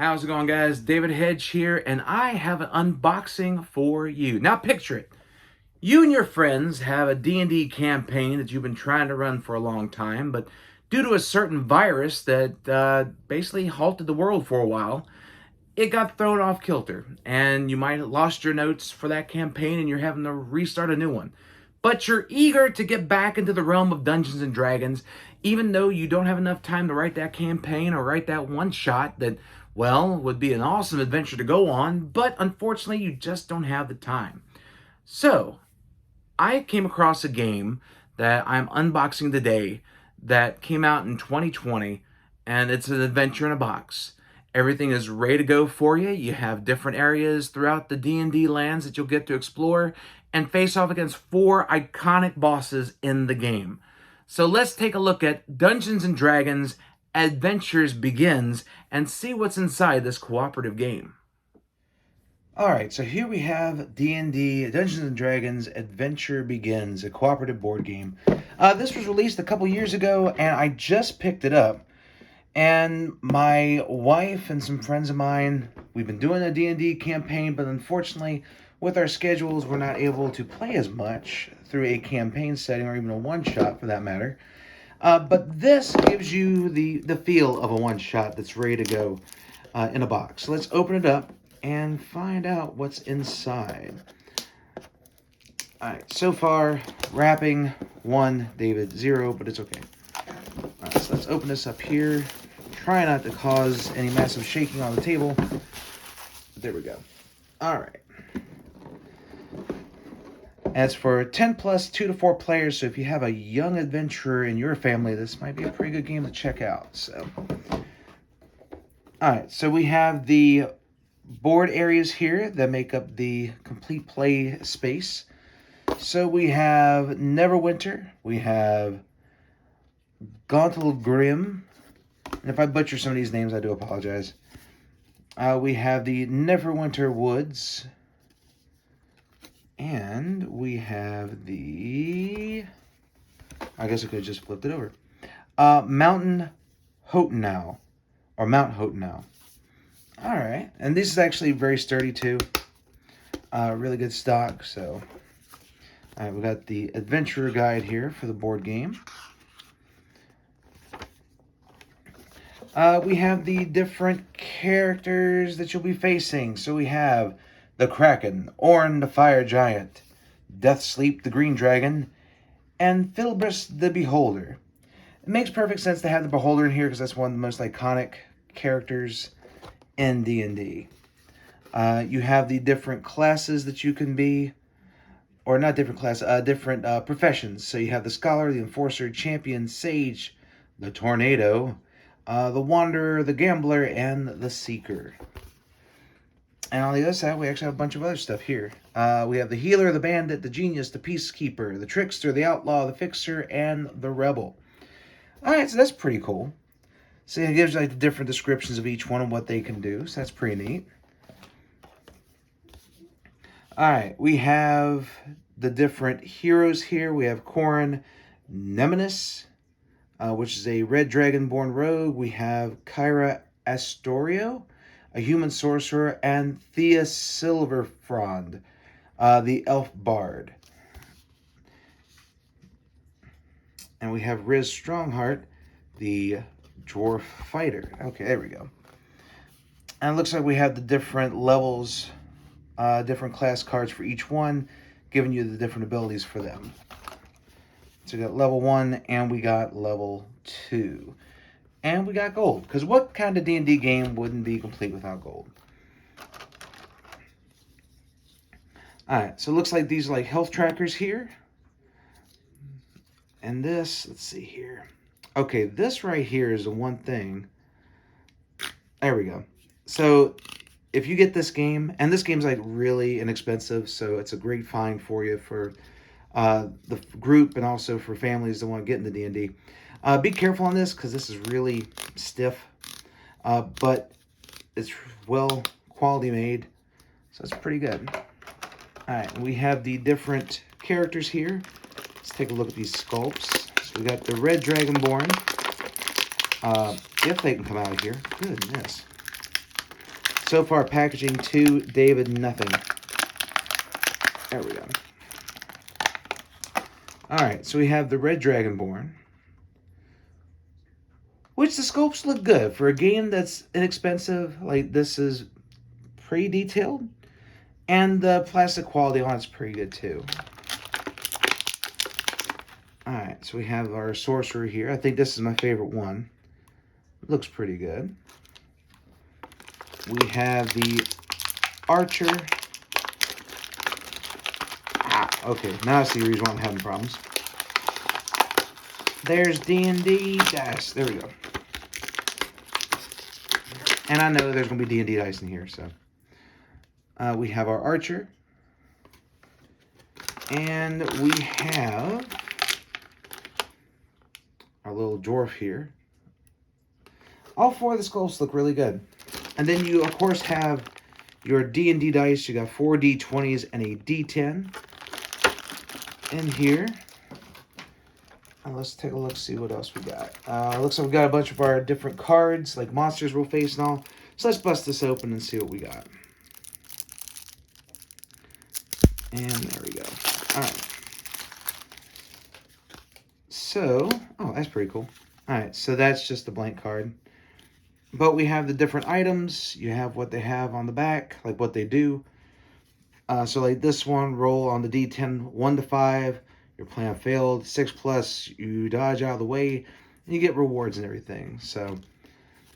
How's it going, guys? David Hedge here, and I have an unboxing for you. Now picture it. You and your friends have a D&D campaign that you've been trying to run for a long time, but due to a certain virus that basically halted the world for a while, it got thrown off kilter, and you might have lost your notes for that campaign and you're having to restart a new one. But you're eager to get back into the realm of Dungeons and Dragons, even though you don't have enough time to write that campaign or write that one shot that, well, would be an awesome adventure to go on, but unfortunately you just don't have the time. So, I came across a game that I'm unboxing today that came out in 2020, and it's an adventure in a box. Everything is ready to go for you. You have different areas throughout the D&D lands that you'll get to explore and face off against 4 iconic bosses in the game. So let's take a look at Dungeons & Dragons Adventures Begins and see what's inside this cooperative game. Alright, so here we have D&D, Dungeons & Dragons Adventure Begins, a cooperative board game. This was released a couple years ago, and I just picked it up. And my wife and some friends of mine, we've been doing a D&D campaign, but unfortunately, with our schedules, we're not able to play as much through a campaign setting, or even a one-shot for that matter. But this gives you the feel of a one-shot that's ready to go in a box. So let's open it up and find out what's inside. Alright, so far, wrapping 1, David 0, but it's okay. Alright, so let's open this up here. Try not to cause any massive shaking on the table. There we go. Alright. As for 10 plus 2 to 4 players, so if you have a young adventurer in your family, this might be a pretty good game to check out. So, alright, so we have the board areas here that make up the complete play space. So we have Neverwinter, we have Gauntlegrim, and if I butcher some of these names, I do apologize. We have the Neverwinter Woods, and we have the, I guess I could have just flipped it over, Mountain Hotenau, or Mount Hotenau. All right, and this is actually very sturdy too. Really good stock. So, all right, we got the adventurer guide here for the board game. We have the different characters that you'll be facing. So we have the Kraken, Orn the Fire Giant, Deathsleep the Green Dragon, and Filbris the Beholder. It makes perfect sense to have the Beholder in here because that's one of the most iconic characters in D&D. You have the different classes that you can be, or not different classes, different professions. So you have the Scholar, the Enforcer, Champion, Sage, the Tornado, the Wanderer, the Gambler, and the Seeker. And on the other side, we actually have a bunch of other stuff here. We have the Healer, the Bandit, the Genius, the Peacekeeper, the Trickster, the Outlaw, the Fixer, and the Rebel. Alright, so that's pretty cool. So it gives like the different descriptions of each one and what they can do. So that's pretty neat. Alright, we have the different heroes here. We have Corin Nemesis, which is a red dragonborn rogue. We have Kyra Astorio, a human sorcerer, and Thea Silverfrond, the elf bard. And we have Riz Strongheart, the dwarf fighter. Okay, there we go. And it looks like we have the different levels, different class cards for each one, giving you the different abilities for them. So we got level 1 and we got level 2. And we got gold, because what kind of D&D game wouldn't be complete without gold? Alright, so it looks like these are like health trackers here. And this, let's see here. Okay, this right here is the one thing. There we go. So if you get this game, and this game's like really inexpensive, so it's a great find for you for the group and also for families that want to get into D&D. Be careful on this because this is really stiff, but it's well quality made, so it's pretty good. Alright, we have the different characters here. Let's take a look at these sculpts. So we got the red dragonborn, if they can come out of here. Goodness. So far, packaging 2, David, nothing. There we go. Alright, so we have the Red Dragonborn. Which the sculpts look good. For a game that's inexpensive, like this is pretty detailed. And the plastic quality on it's pretty good too. Alright, so we have our sorcerer here. I think this is my favorite one. Looks pretty good. We have the archer. Okay, now I see the reason why I'm having problems. There's D&D dice. There we go. And I know there's going to be D&D dice in here, so. We have our archer. And we have our little dwarf here. All 4 of the sculpts look really good. And then you, of course, have your D&D dice. You got 4 D20s and a D10 in here. And let's take a look, see what else we got. Looks like we got a bunch of our different cards, like monsters we'll face and all. So let's bust this open and see what we got. And there we go. Alright. So, oh, that's pretty cool. Alright, so that's just a blank card. But we have the different items. You have what they have on the back, like what they do. So like this one, roll on the D10 1 to 5. Your plan failed. 6+, you dodge out of the way, and you get rewards and everything. So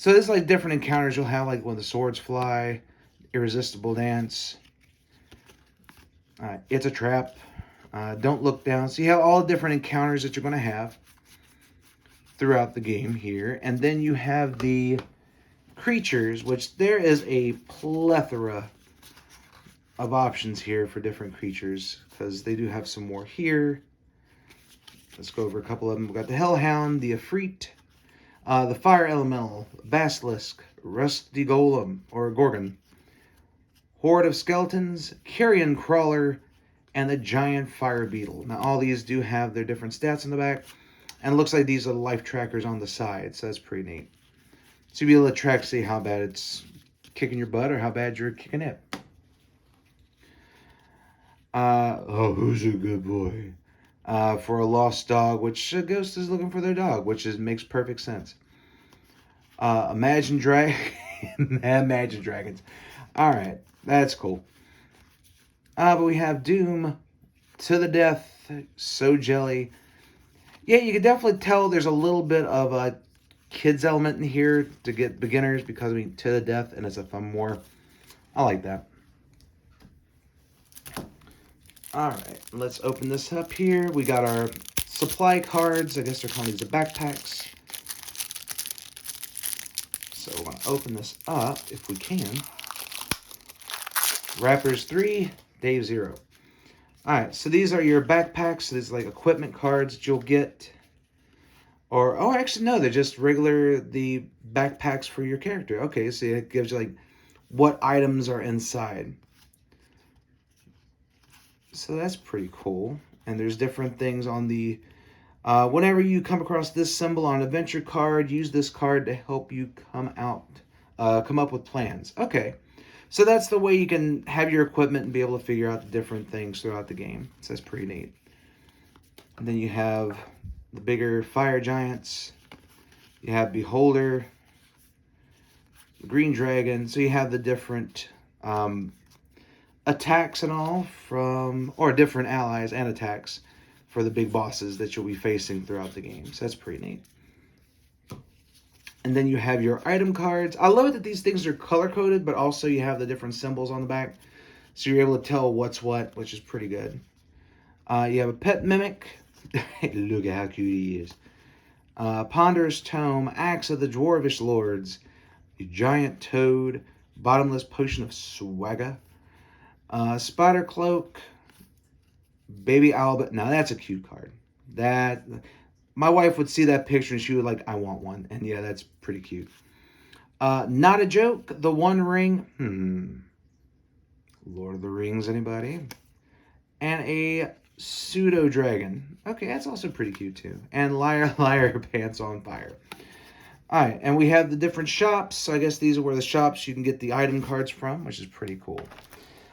there's like different encounters you'll have, like when the swords fly, irresistible dance. It's a trap. Don't look down. So you have all the different encounters that you're going to have throughout the game here. And then you have the creatures, which there is a plethora of options here for different creatures, because they do have some more here. Let's go over a couple of them. We've got the Hellhound, the Ifrit, the Fire Elemental, Basilisk, Rusty Golem, or Gorgon, Horde of Skeletons, Carrion Crawler, and the Giant Fire Beetle. Now, all these do have their different stats on the back, and it looks like these are the life trackers on the side, so that's pretty neat. So you'll be able to track, see how bad it's kicking your butt or how bad you're kicking it. Oh, who's a good boy? For a lost dog, which a ghost is looking for their dog, which makes perfect sense. Imagine Dragons. Alright, that's cool. But we have Doom, To the Death, So Jelly. Yeah, you can definitely tell there's a little bit of a kids element in here to get beginners, because I mean, To the Death, and it's a fun war. I like that. Alright, let's open this up here. We got our supply cards. I guess they're calling these the backpacks. So we're going to open this up if we can. Wrappers 3, Day 0. Alright, so these are your backpacks. So these are like equipment cards that you'll get. Or, oh, actually, no, they're just the backpacks for your character. Okay, so it gives you like what items are inside. So that's pretty cool. And there's different things on the... whenever you come across this symbol on an adventure card, use this card to help you come up with plans. Okay. So that's the way you can have your equipment and be able to figure out the different things throughout the game. So that's pretty neat. And then you have the bigger fire giants. You have Beholder, the Green Dragon. So you have the different... attacks and all or different allies and attacks for the big bosses that you'll be facing throughout the game. So that's pretty neat. And then you have your item cards. I love it that these things are color-coded, but also you have the different symbols on the back. So you're able to tell what's what, which is pretty good. You have a pet mimic. Look at how cute he is. Ponderous Tome, Axe of the Dwarvish Lords, a Giant Toad, Bottomless Potion of Swagger, Spider Cloak, Baby Albert. Now that's a cute card. My wife would see that picture and she would like, I want one. And yeah, that's pretty cute. Not a Joke, The One Ring. Lord of the Rings, anybody? And a Pseudo Dragon. Okay, that's also pretty cute too. And Liar, Liar, Pants on Fire. All right, and we have the different shops. So I guess these are where the shops you can get the item cards from, which is pretty cool.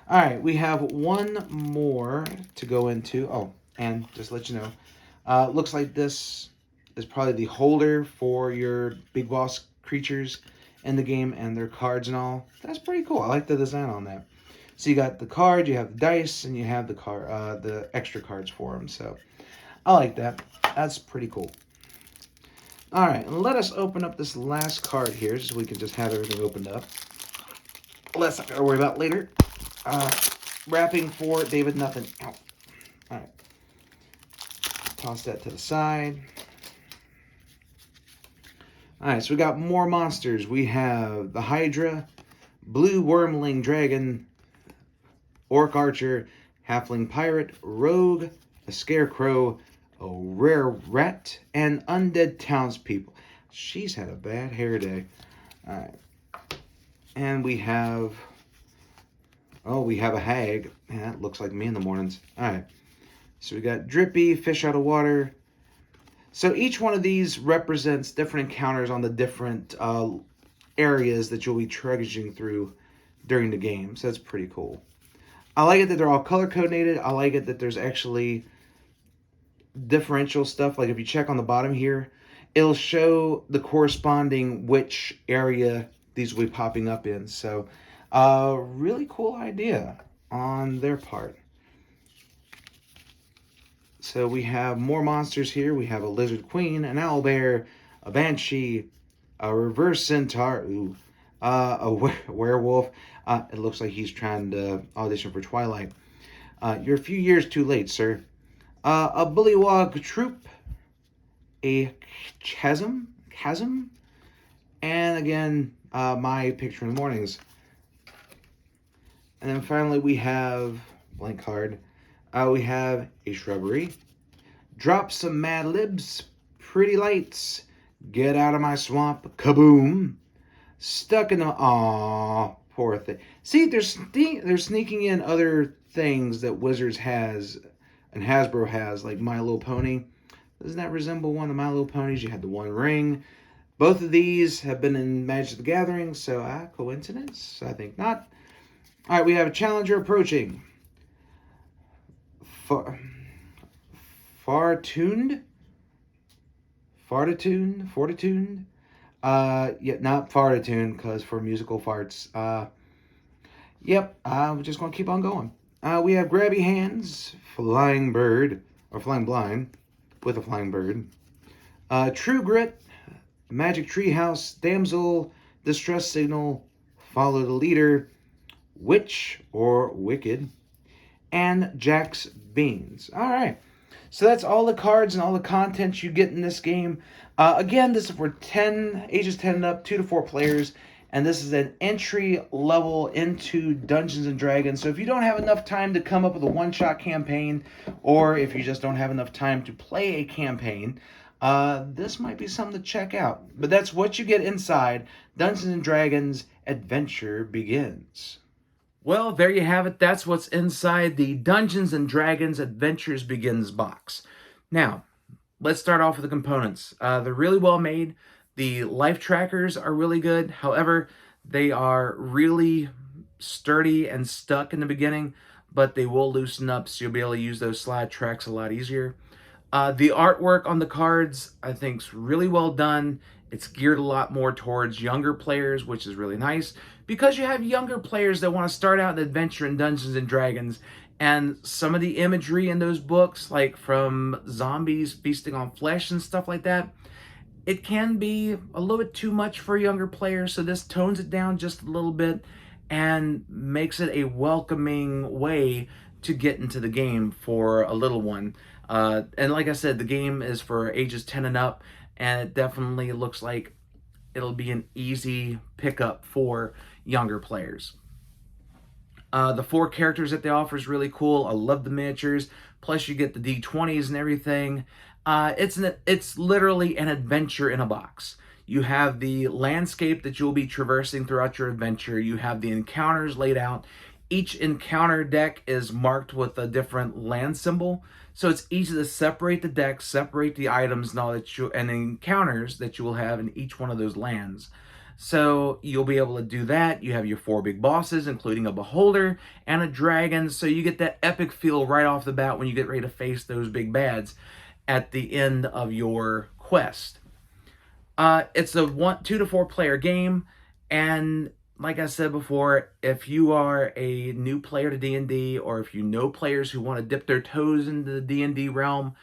All right, we have one more to go into. Oh, and just to let you know, looks like this is probably the holder for your big boss creatures in the game and their cards and all. That's pretty cool. I like the design on that. So you got the card, you have the dice, and you have the extra cards for them. So I like that. That's pretty cool. All right, and let us open up this last card here so we can just have everything opened up. Less I gotta worry about later. Wrapping for David Nothing. Ow. All right. Toss that to the side. All right, so we got more monsters. We have the Hydra, Blue Wormling Dragon, Orc Archer, Halfling Pirate, Rogue, a Scarecrow, a Rare Rat, and Undead Townspeople. She's had a bad hair day. All right. And we have... Oh, we have a hag. Man, that looks like me in the mornings. All right. So we got Drippy, Fish Out of Water. So each one of these represents different encounters on the different areas that you'll be trudging through during the game. So that's pretty cool. I like it that they're all color-coordinated. I like it that there's actually differential stuff. Like if you check on the bottom here, it'll show the corresponding which area these will be popping up in. So really cool idea on their part. So we have more monsters here. We have a Lizard Queen, an Owlbear, a Banshee, a Reverse Centaur, a Werewolf. It looks like he's trying to audition for Twilight. You're a few years too late, sir. A Bullywog Troop, a Chasm, and again, my picture in the mornings. And then finally we have, blank card, we have a Shrubbery, Drop Some Mad Libs, Pretty Lights, Get Out of My Swamp, Kaboom, Stuck in the, aw, poor thing. See, they're sneaking in other things that Wizards has and Hasbro has, like My Little Pony. Doesn't that resemble one of My Little Ponies? You had the One Ring. Both of these have been in Magic the Gathering, so coincidence? I think not. All right, we have a Challenger approaching. Fortitude. Yeah, not Fartitude, because for musical farts. Yep, we're just going to keep on going. We have Grabby Hands, Flying Bird, or Flying Blind, with a Flying Bird. True Grit, Magic Treehouse, Damsel, Distress Signal, Follow the Leader, Witch or Wicked, and Jack's Beans. All right. So that's all the cards and all the content you get in this game. Again, this is for ages 10 and up, 2 to 4 players. And this is an entry level into Dungeons and Dragons. So if you don't have enough time to come up with a one-shot campaign, or if you just don't have enough time to play a campaign, this might be something to check out. But that's what you get inside Dungeons and Dragons Adventure Begins. Well, there you have it. That's what's inside the Dungeons & Dragons Adventures Begins box. Now, let's start off with the components. They're really well made. The life trackers are really good. However, they are really sturdy and stuck in the beginning, but they will loosen up, so you'll be able to use those slide tracks a lot easier. The artwork on the cards, I think, is really well done. It's geared a lot more towards younger players, which is really nice, because you have younger players that want to start out an adventure in Dungeons & Dragons, and some of the imagery in those books, like from zombies feasting on flesh and stuff like that, it can be a little bit too much for a younger player, so this tones it down just a little bit and makes it a welcoming way to get into the game for a little one. And like I said, the game is for ages 10 and up, and it definitely looks like it'll be an easy pickup for younger players. The 4 characters that they offer is really cool. I love the miniatures. Plus, you get the D20s and everything. It's literally an adventure in a box. You have the landscape that you'll be traversing throughout your adventure. You have the encounters laid out. Each encounter deck is marked with a different land symbol, so it's easy to separate the deck, separate the items and all that and the encounters that you will have in each one of those lands. So you'll be able to do that. You have your 4 big bosses, including a beholder and a dragon, so you get that epic feel right off the bat when you get ready to face those big bads at the end of your quest. It's a 2 to 4 player game, and like I said before, if you are a new player to D&D, or if you know players who want to dip their toes into the D&D realm,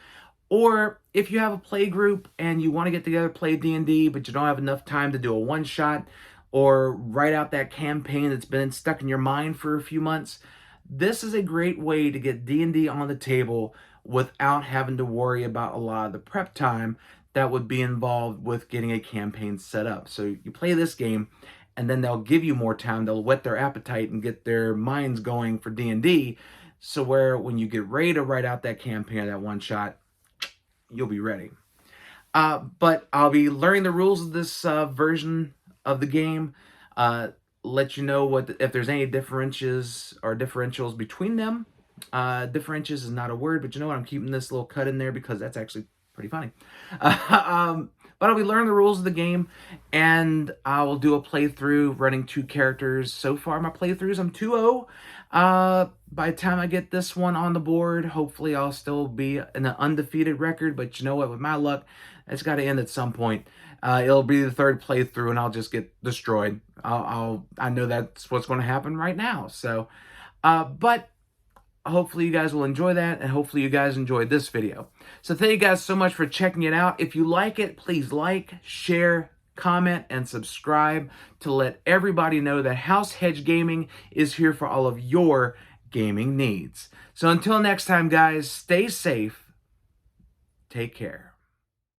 or if you have a play group and you want to get together, play D&D, but you don't have enough time to do a one-shot or write out that campaign that's been stuck in your mind for a few months, this is a great way to get D&D on the table without having to worry about a lot of the prep time that would be involved with getting a campaign set up. So you play this game, and then they'll give you more time. They'll whet their appetite and get their minds going for D&D, so where when you get ready to write out that campaign or that one shot, you'll be ready. But I'll be learning the rules of this version of the game. Let you know if there's any differentials between them. Differentials is not a word, but you know what? I'm keeping this little cut in there because that's actually pretty funny. But I'll be learning the rules of the game, and I will do a playthrough running 2 characters. So far, my playthroughs, I'm 2-0. By the time I get this one on the board, hopefully I'll still be in an undefeated record. But you know what? With my luck, it's got to end at some point. It'll be the 3rd playthrough, and I'll just get destroyed. I know that's what's going to happen right now. So, but hopefully you guys will enjoy that, and hopefully you guys enjoyed this video. So thank you guys so much for checking it out. If you like it, please like, share, comment, and subscribe to let everybody know that House Hedge Gaming is here for all of your gaming needs. So until next time, guys, stay safe. Take care.